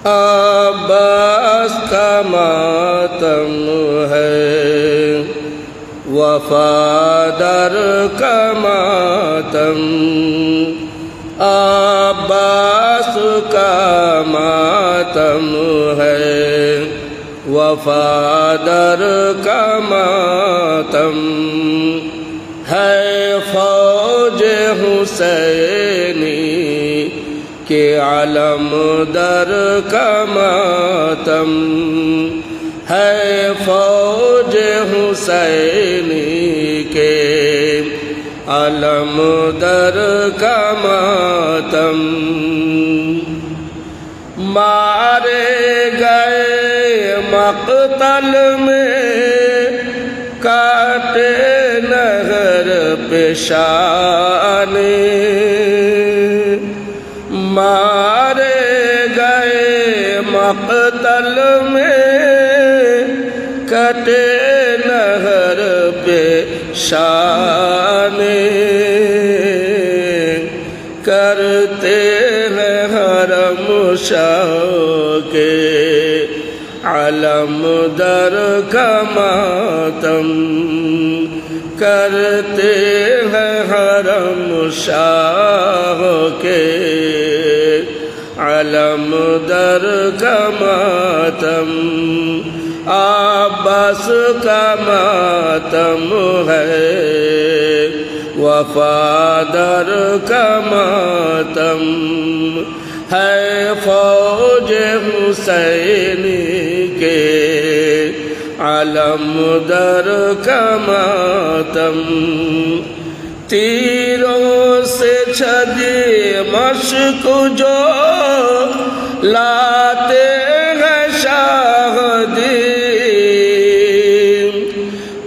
عباس کا ماتم ہے وفادار کا ماتم، عباس کا ماتم ہے وفادار کا ماتم، ہے فوج حسینی کہ علم در کا ماتم، ہے فوج حسینی کے علم در کا ماتم، مارے گئے مقتل میں کاٹے نہر پیشانی، مارے گئے مقتل میں کٹے نہر پیشانی، کرتے ہیں حرم شاہ کے علم در کا ماتم، کرتے ہیں حرم شاہ کے علم در کا ماتم، عباس کا ماتم ہے وفادار کا ماتم، ہے فوج حسینی کے علم در کا ماتم، تیروں سے چھدی مشک جو لاتے ہیں شاہ دین،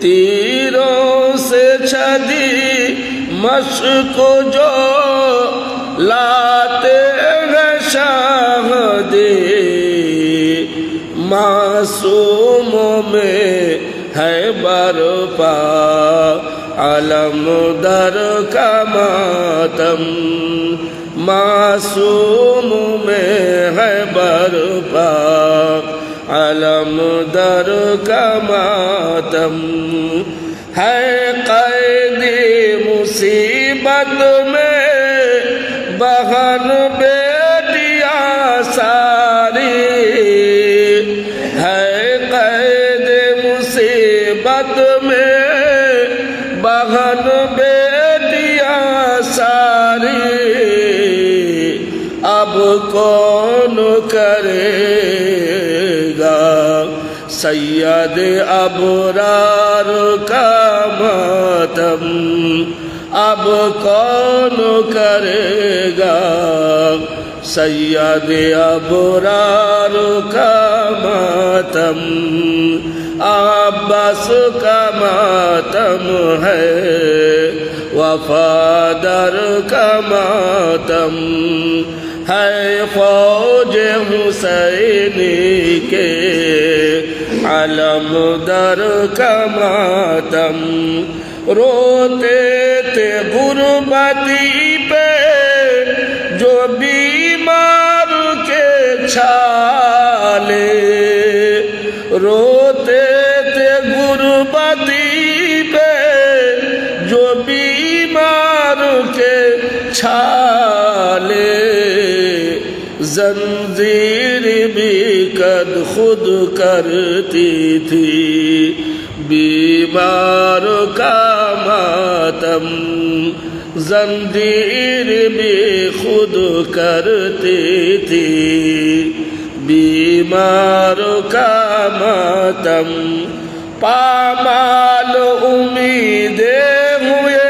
تیروں سے چھدی مشک جو لاتے ہیں شاہ دین، معصوموں میں ہے برپا علم در کا ماتم، معصوم میں ہے برپا علم در کا ماتم، ہے قیدی مصیبت میں بہن بیٹیاں ساری، ہے قید مصیبت میں بہن بیٹیاں ساری، اب کون کرے گا سید ابرار کا ماتم، اب کون کرے گا سید ابرار کا ماتم، عباس کا ماتم ہے وفادار کا ماتم، ہے فوج حسینی کے علم در کا ماتم، روتے تھے غربتی پہ جو بیمار کے چھالے، روتے تھے غربتی پہ جو بیمار کے چھالے، زنجیر بھی قد خود کرتی تھی بیمار کا ماتم، زنجیر بھی خود کرتی تھی بیمار کا ماتم، پامال امیدیں ہوئے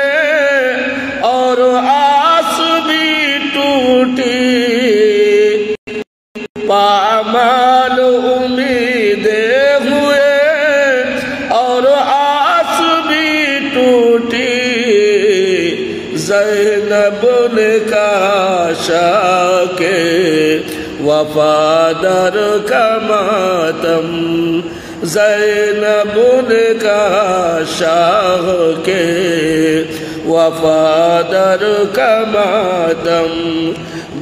اور آس بھی ٹوٹی، پامال امیدیں ہوئے اور آس بھی ٹوٹی، زینب نے کہا شاہ کے وفادار کا ماتم، زینب نے کہا شاہ کے وفادار کا ماتم،